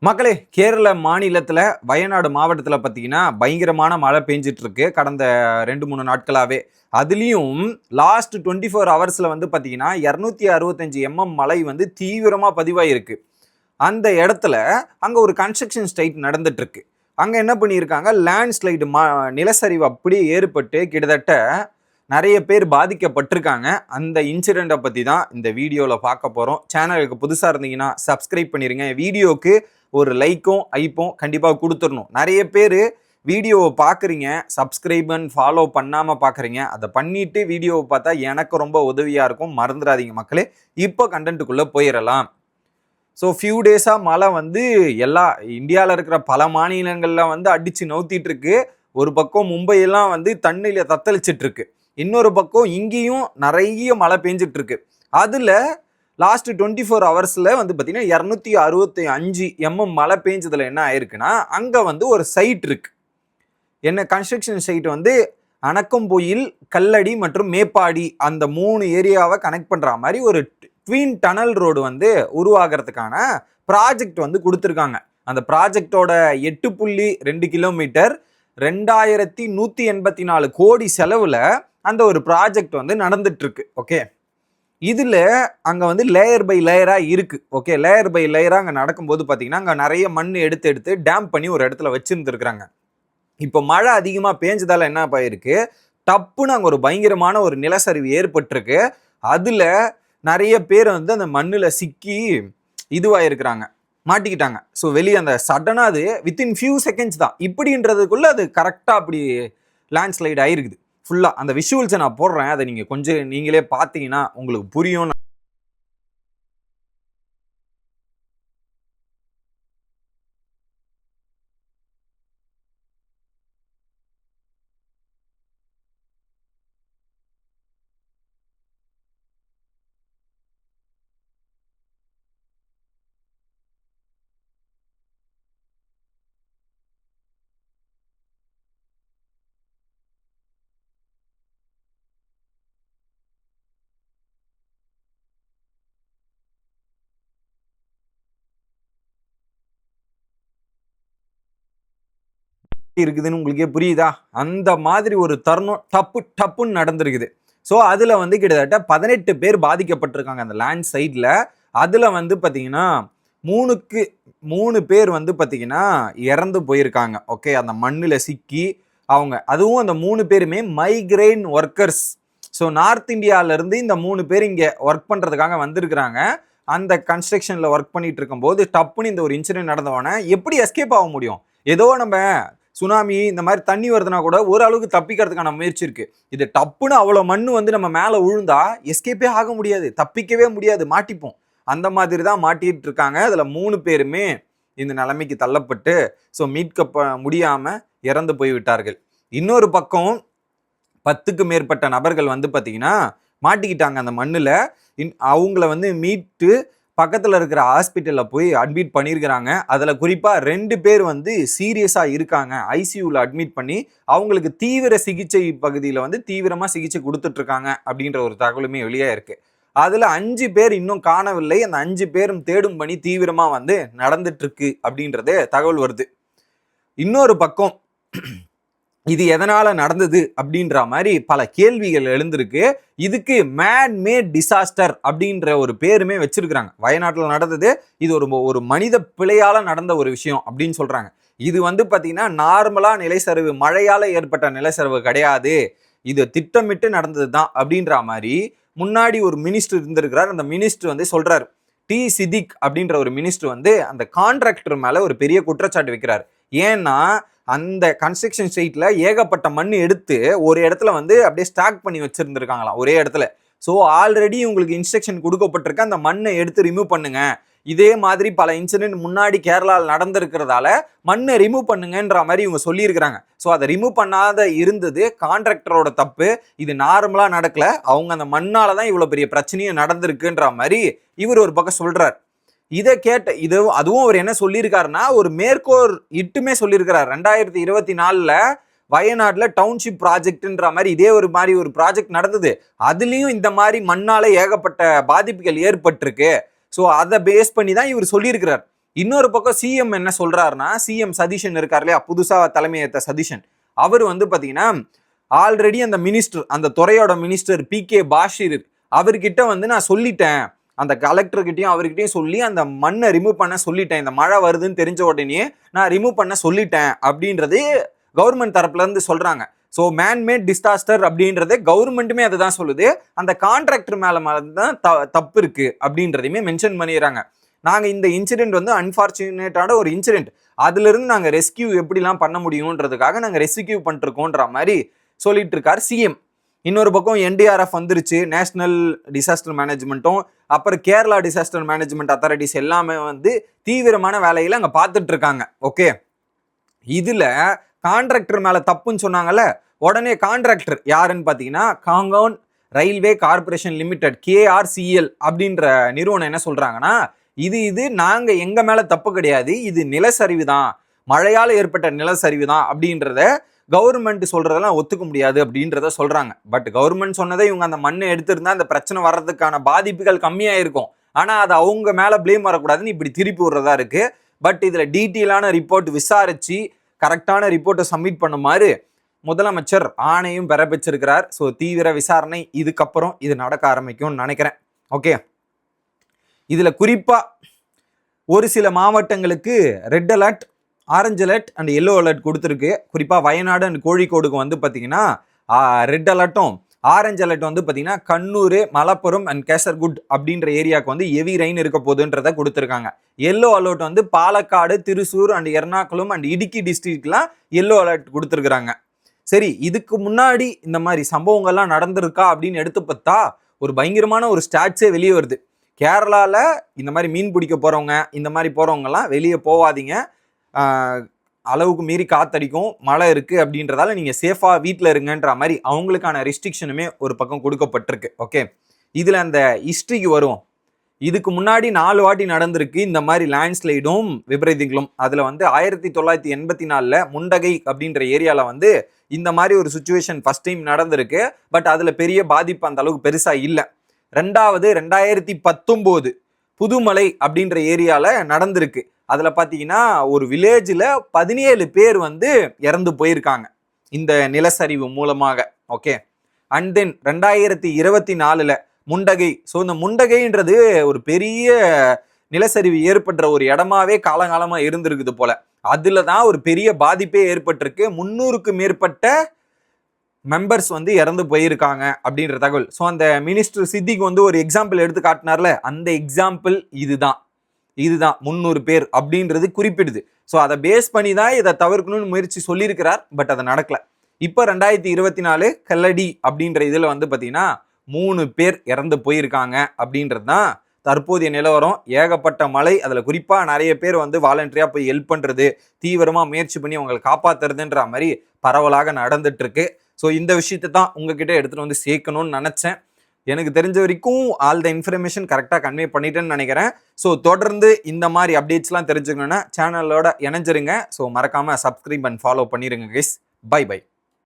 மக்களே, கேரள மாநிலத்துல வயநாடு மாவட்டத்துல பார்த்தீங்கன்னா, பயங்கரமான மழை பெஞ்சிட்டு இருக்கு. கடந்த 2, 3 நாட்களாவே. அதுலயும் லாஸ்ட் 24 ஹவர்ஸ்ல வந்து பார்த்தீங்கன்னா, 265 மழை வந்து தீவிரமா பதிவாயிருக்கு. அந்த இடத்துல அங்க ஒரு கன்ஸ்ட்ரக்ஷன் சைட் நடந்துட்டு இருக்கு. அங்க என்ன பண்ணியிருக்காங்க, லேண்ட்ஸ்லைடு நிலச்சரிவு அப்படியே ஏற்பட்டு கிட்டத்தட்ட நிறைய பேர் பாதிக்கப்பட்டிருக்காங்க. அந்த இன்சிடென்ட்டை பத்தி தான் இந்த வீடியோல பார்க்க போறோம். சேனலுக்கு புதுசா இருந்தீங்கன்னா சப்ஸ்கிரைப் பண்ணிருங்க. வீடியோக்கு ஒரு லைக்கும் ஐப்பும் கண்டிப்பாக கொடுத்துடணும். நிறைய பேர் வீடியோவை பார்க்குறீங்க, சப்ஸ்கிரைப் அண்ட் ஃபாலோ பண்ணாமல் பார்க்குறீங்க. அதை பண்ணிட்டு வீடியோவை பார்த்தா எனக்கு ரொம்ப உதவியாக இருக்கும். மறந்துடாதீங்க மக்களே. இப்போ கண்டென்ட்டுக்குள்ளே போயிடலாம். ஸோ ஃபியூ டேஸாக மழை வந்து எல்லா இந்தியாவில் இருக்கிற பல மாநிலங்களில் வந்து அடித்து நவுத்திட்டு இருக்கு. ஒரு பக்கம் மும்பையெல்லாம் வந்து தண்ணியில் தத்தளிச்சிட்டு இருக்கு. இன்னொரு பக்கம் இங்கேயும் நிறைய மழை பெஞ்சிட்டு இருக்கு. அதில் லாஸ்ட் 24 ஹவர்ஸில் வந்து பார்த்தீங்கன்னா 265 மழை பெஞ்சதில் என்ன ஆயிருக்குன்னா, அங்கே வந்து ஒரு சைட் இருக்கு. என்ன கன்ஸ்ட்ரக்ஷன் சைட் வந்து அணக்கம்பொயில், கல்லடி மற்றும் மேப்பாடி அந்த 3 ஏரியாவை கனெக்ட் பண்ணுற மாதிரி ஒரு ட்வீன் டனல் ரோடு வந்து உருவாகிறதுக்கான ப்ராஜெக்ட் வந்து கொடுத்துருக்காங்க. அந்த ப்ராஜெக்டோட 8.2 கிலோமீட்டர் 2184 கோடி செலவில் அந்த ஒரு ப்ராஜெக்ட் வந்து நடந்துட்டு இருக்கு. ஓகே, இதுல அங்க வந்து லேயர் பை லேயரா இருக்கு. ஓகே, லேயர் பை லேயரா அங்க நடக்கும்போது பாத்தீங்கன்னா அங்க நிறைய மண் எடுத்து டேம் பண்ணி ஒரு இடத்துல வச்சிருந்துருக்காங்க. இப்போ மழை அதிகமா பேஞ்சதால என்ன ஆயிருக்கு, டப்புன்னு அங்க ஒரு பயங்கரமான ஒரு நிலச்சரிவு ஏற்பட்டிருக்கு. அதுல நிறைய பேர் வந்து அந்த மண்ணுல சிக்கி இதுவாயிருக்கிறாங்க, மாட்டிக்கிட்டாங்க. ஸோ வெளியே அந்த சடனா அது வித்தின் ஃபியூ செகண்ட்ஸ் தான். இப்படின்றதுக்குள்ள அது கரெக்டா அப்படி லேண்ட்ஸ்லைட் ஆயிருக்குது. ஃபுல்லாக அந்த விஷுவல்ஸை நான் போடுறேன். அதை நீங்கள் கொஞ்சம் நீங்களே பார்த்தீங்கன்னா உங்களுக்கு புரியும். இருக்குதுன்னு உங்களுக்கே புரியுதா? அந்த மாதிரி ஒரு தருணம் டப்புன்னு நடந்திருக்குது. ஸோ அதுல வந்து கிட்டத்தட்ட 18 பேர் பாதிக்கப்பட்டிருக்காங்க அந்த லேண்ட் சைட்ல. அதுல வந்து பாத்தீங்கன்னா 3 பேர் வந்து பாத்தீங்கன்னா இறந்து போயிருக்காங்க. ஓகே, அந்த மண்ணுல சிக்கி அவங்க, அதுவும் அந்த 3 பேருமே மைக்ரேன் ஒர்க்கர்ஸ். ஸோ நார்த் இந்தியால இருந்து இந்த 3 பேர் இங்க ஒர்க் பண்றதுக்காக வந்திருக்கிறாங்க. அந்த கன்ஸ்ட்ரக்ஷன்ல ஒர்க் பண்ணிட்டு இருக்கும் போது டப்புன்னு இந்த ஒரு இன்சிடென்ட் நடந்தவொடனே எப்படி எஸ்கேப் ஆக முடியும்? ஏதோ நம்ம சுனாமி இந்த மாதிரி தண்ணி வருதுன்னா கூட ஓரளவுக்கு தப்பிக்கிறதுக்கான முயற்சி இருக்கு. இது டப்புன்னு அவ்வளோ மண் வந்து நம்ம மேலே விழுந்தா எஸ்கேப்பே ஆக முடியாது, தப்பிக்கவே முடியாது, மாட்டிப்போம். அந்த மாதிரி தான் மாட்டிட்டு இருக்காங்க. அதில் 3 பேருமே இந்த நிலைமைக்கு தள்ளப்பட்டு ஸோ மீட்க முடியாம இறந்து போய்விட்டார்கள். இன்னொரு பக்கம் 10க்கு மேற்பட்ட நபர்கள் வந்து பார்த்தீங்கன்னா மாட்டிக்கிட்டாங்க அந்த மண்ணில். அவங்கள வந்து மீட்டு பக்கத்தில் இருக்கிற ஹாஸ்பிட்டலில் போய் அட்மிட் பண்ணியிருக்கிறாங்க. அதில் குறிப்பாக 2 பேர் வந்து சீரியஸாக இருக்காங்க. ஐசியூவில் அட்மிட் பண்ணி அவங்களுக்கு தீவிர சிகிச்சை பகுதியில் வந்து தீவிரமாக சிகிச்சை கொடுத்துட்ருக்காங்க அப்படின்ற ஒரு தகவலுமே வெளியே இருக்குது. அதில் 5 பேர் இன்னும் காணவில்லை. அந்த 5 பேரும் தேடும் பணி தீவிரமாக வந்து நடந்துட்டுருக்கு அப்படின்றது தகவல் வருது. இன்னொரு பக்கம் இது எதனால நடந்தது அப்படின்ற மாதிரி பல கேள்விகள் எழுந்திருக்கு. இதுக்கு மேன் மேட் டிசாஸ்டர் அப்படின்ற ஒரு பேருமே வச்சிருக்கிறாங்க. வயநாட்டில் நடந்தது இது ஒரு மனித பிழையால நடந்த ஒரு விஷயம் அப்படின்னு சொல்றாங்க. இது வந்து பாத்தீங்கன்னா நார்மலா நிலச்சரிவு, மழையால ஏற்பட்ட நிலச்சரிவு கிடையாது, இது திட்டமிட்டு நடந்தது தான் அப்படின்ற மாதிரி முன்னாடி ஒரு மினிஸ்டர் இருந்திருக்கிறார். அந்த மினிஸ்டர் வந்து சொல்றாரு. டி சிதிக் அப்படின்ற ஒரு மினிஸ்டர் வந்து அந்த கான்ட்ராக்டர் மேல ஒரு பெரிய குற்றச்சாட்டு வைக்கிறார். ஏன்னா அந்த கன்ஸ்ட்ரக்ஷன் சைட்ல ஏகப்பட்ட மண் எடுத்து ஒரு இடத்துல வந்து அப்படியே ஸ்டாக் பண்ணி வச்சிருந்துருக்காங்களாம் ஒரே இடத்துல. ஸோ ஆல்ரெடி உங்களுக்கு இன்ஸ்ட்ரக்ஷன் கொடுக்கப்பட்டிருக்க, அந்த மண்ணை எடுத்து ரிமூவ் பண்ணுங்க. இதே மாதிரி பல இன்சிடென்ட் முன்னாடி கேரளாவில் நடந்திருக்கிறதால மண்ணை ரிமூவ் பண்ணுங்கன்ற மாதிரி இவங்க சொல்லியிருக்கிறாங்க. ஸோ அதை ரிமூவ் பண்ணாத இருந்தது கான்ட்ராக்டரோட தப்பு. இது நார்மலாக நடக்கல, அவங்க அந்த மண்ணால தான் இவ்வளோ பெரிய பிரச்சனையும் நடந்திருக்குன்ற மாதிரி இவர் ஒரு பக்கம் சொல்றார். இதை கேட்ட அதுவும் அவர் என்ன சொல்லியிருக்காருன்னா, ஒரு மேற்கோர் இட்டுமே சொல்லியிருக்கிறார். 2024 வயநாட்டில் டவுன்ஷிப் ப்ராஜெக்ட்ன்ற மாதிரி இதே ஒரு ப்ராஜெக்ட் நடந்தது. அதுலேயும் இந்த மாதிரி மண்ணால ஏகப்பட்ட பாதிப்புகள் ஏற்பட்டிருக்கு. ஸோ அதை பேஸ் பண்ணி தான் இவர் சொல்லியிருக்கிறார். இன்னொரு பக்கம் சிஎம் என்ன சொல்றாருன்னா, சிஎம் சதீஷன் இருக்கார் இல்லையா, புதுசா தலைமையேற்ற சதீஷன், அவர் வந்து பாத்தீங்கன்னா ஆல்ரெடி அந்த மினிஸ்டர், அந்த துறையோட மினிஸ்டர் PK பாஷிர் அவர்கிட்ட வந்து நான் சொல்லிட்டேன், அந்த கலெக்டர்கிட்டையும் அவர்கிட்டையும் சொல்லி அந்த மண்ணை ரிமூவ் பண்ண சொல்லிட்டேன், இந்த மழை வருதுன்னு தெரிஞ்ச உடனே நான் ரிமூவ் பண்ண சொல்லிட்டேன் அப்படின்றது கவர்மெண்ட் தரப்புல இருந்து சொல்றாங்க. ஸோ மேன்மேட் டிசாஸ்டர் அப்படின்றத கவர்மெண்ட்டுமே அதுதான் சொல்லுது. அந்த கான்ட்ராக்டர் மேல தான் தப்பு இருக்கு அப்படின்றதையுமே மென்ஷன் பண்ணிடுறாங்க. நாங்க இந்த இன்சிடென்ட் வந்து அன்பார்ச்சுனேட்டான ஒரு இன்சிடென்ட், அதுல இருந்து நாங்க ரெஸ்கியூ எப்படிலாம் பண்ண முடியும்ன்றதுக்காக நாங்க ரெஸ்கியூ பண்ணிருக்கோன்ற மாதிரி சொல்லிட்டு இருக்காரு சிஎம். இன்னொரு பக்கம் NDRF வந்துருச்சு, நேஷனல் டிசாஸ்டர் மேனேஜ்மெண்ட்டும் அப்புறம் கேரளா டிசாஸ்டர் மேனேஜ்மெண்ட் அத்தாரிட்டிஸ் எல்லாமே வந்து தீவிரமான வேலையில அங்க பார்த்துட்டு இருக்காங்க. ஓகே, இதுல கான்ட்ராக்டர் மேல தப்புன்னு சொன்னாங்கல்ல, உடனே கான்ட்ராக்டர் யாருன்னு பாத்தீங்கன்னா காங்கவுன் ரயில்வே கார்பரேஷன் லிமிடெட் KRCL அப்படின்ற நிறுவனம் என்ன சொல்றாங்கன்னா, இது நாங்க எங்க மேல தப்பு கிடையாது, இது நிலச்சரிவு தான், மழையால ஏற்பட்ட நிலச்சரிவு தான் அப்படின்றத கவர்மெண்ட் சொல்றதெல்லாம் ஒத்துக்க முடியாது அப்படின்றத சொல்றாங்க. பட் கவர்மெண்ட் சொன்னதை இவங்க அந்த மண்ணை எடுத்திருந்தா அந்த பிரச்சனை வர்றதுக்கான பாதிப்புகள் கம்மியா இருக்கும். ஆனா அது அவங்க மேல பிளேம் வரக்கூடாதுன்னு இப்படி திருப்பி விடுறதா இருக்கு. பட் இதுல டீட்டெயிலான ரிப்போர்ட் விசாரிச்சு கரெக்டான ரிப்போர்ட்டை சப்மிட் பண்ணுமாறு முதலமைச்சர் ஆணையும் பிறப்பிச்சிருக்கிறார். ஸோ தீவிர விசாரணை இதுக்கப்புறம் இது நடக்க ஆரம்பிக்கும்னு நினைக்கிறேன். ஓகே, இதுல குறிப்பா ஒரு சில மாவட்டங்களுக்கு red alert, orange alert and yellow alert கொடுத்துருக்கு. குறிப்பாக வயநாடு அண்ட் கோழிக்கோடுக்கு வந்து பார்த்தீங்கன்னா ரெட் அலர்ட்டும் ஆரஞ்சு அலர்ட் வந்து பார்த்தீங்கன்னா கண்ணூர், மலப்புரம் அண்ட் கேசர்குட் அப்படின்ற ஏரியாவுக்கு வந்து ஹெவி ரெயின் இருக்க போகுதுன்றதை கொடுத்துருக்காங்க. எல்லோ அலர்ட் வந்து பாலக்காடு, திருசூர் அண்ட் எர்ணாகுளம் அண்ட் இடுக்கி டிஸ்ட்ரிக்ட்லாம் எல்லோ அலர்ட் கொடுத்துருக்குறாங்க. சரி, இதுக்கு முன்னாடி இந்த மாதிரி சம்பவங்கள்லாம் நடந்திருக்கா அப்படின்னு எடுத்து பார்த்தா ஒரு பயங்கரமான ஒரு ஸ்டாட்ஸே வெளியே வருது. கேரளாவில் இந்த மாதிரி மீன் பிடிக்க போகிறவங்க, இந்த மாதிரி போகிறவங்கலாம் வெளியே போகாதீங்க, அளவுக்கு மீறி காத்தடிக்கும், மழை இருக்கு அப்படின்றதால நீங்க சேஃபா வீட்டில் இருங்கன்ற மாதிரி அவங்களுக்கான ரெஸ்ட்ரிக்ஷனுமே ஒரு பக்கம் கொடுக்கப்பட்டிருக்கு. ஓகே, இதுல அந்த ஹிஸ்டரிக்கு வரும். இதுக்கு முன்னாடி 4 வாட்டி நடந்திருக்கு இந்த மாதிரி லேண்ட்ஸ்லைடும் விபரீதங்களும். அதுல வந்து 1984 முண்டகை அப்படின்ற ஏரியால வந்து இந்த மாதிரி ஒரு சுச்சுவேஷன் ஃபர்ஸ்ட் டைம் நடந்திருக்கு. பட் அதுல பெரிய பாதிப்பு அந்த அளவுக்கு பெருசா இல்லை. ரெண்டாவது 2019 புதுமலை அப்படின்ற ஏரியால நடந்திருக்கு. அதுல பாத்தீங்கன்னா ஒரு வில்லேஜ்ல 17 பேர் வந்து இறந்து போயிருக்காங்க இந்த நிலச்சரிவு மூலமாக. Okay, and then 2024 Mundakkai. So இந்த முண்டகைன்றது ஒரு பெரிய நிலச்சரிவு ஏற்படுற ஒரு இடமாவே காலகாலமா இருந்திருக்குது போல. அதுல தான் ஒரு பெரிய பாதிப்பே ஏற்பட்டிருக்கு. 300க்கு மேற்பட்ட மெம்பர்ஸ் வந்து இறந்து போயிருக்காங்க அப்படின்ற தகவல். ஸோ அந்த மினிஸ்டர் சித்திக்கு வந்து ஒரு எக்ஸாம்பிள் எடுத்து காட்டினார்ல, அந்த எக்ஸாம்பிள் இதுதான் 300 பேர் அப்படின்றது குறிப்பிடுது. ஸோ அதை பேஸ் பண்ணி தான் இதை தவிர்க்கணும்னு முயற்சி சொல்லியிருக்கிறார். பட் அதை நடக்கல. இப்போ 2024 கல்லடி அப்படின்ற இதில் வந்து பார்த்தீங்கன்னா 3 பேர் இறந்து போயிருக்காங்க அப்படின்றது தான் தற்போதைய நிலவரம். ஏகப்பட்ட மழை, அதில் குறிப்பாக நிறைய பேர் வந்து வாலண்டரியாக போய் ஹெல்ப் பண்ணுறது, தீவிரமாக முயற்சி பண்ணி அவங்களை காப்பாற்றுறதுன்ற மாதிரி பரவலாக நடந்துட்டு இருக்கு. ஸோ இந்த விஷயத்தை தான் உங்ககிட்ட எடுத்துகிட்டு வந்து சேர்க்கணும்னு நினச்சேன். எனக்கு தெரிஞ்ச வரைக்கும் ஆல் த இன்ஃபர்மேஷன் கரெக்டாக கன்வே பண்ணிட்டேன்னு நினைக்கிறேன். ஸோ தொடர்ந்து இந்த மாதிரி அப்டேட்ஸ்லாம் தெரிஞ்சுக்கணுன்னா சேனலோட இணைஞ்சிருங்க. ஸோ மறக்காமல் சப்ஸ்கிரைப் அண்ட் ஃபாலோ பண்ணிடுங்க கைஸ். Bye by.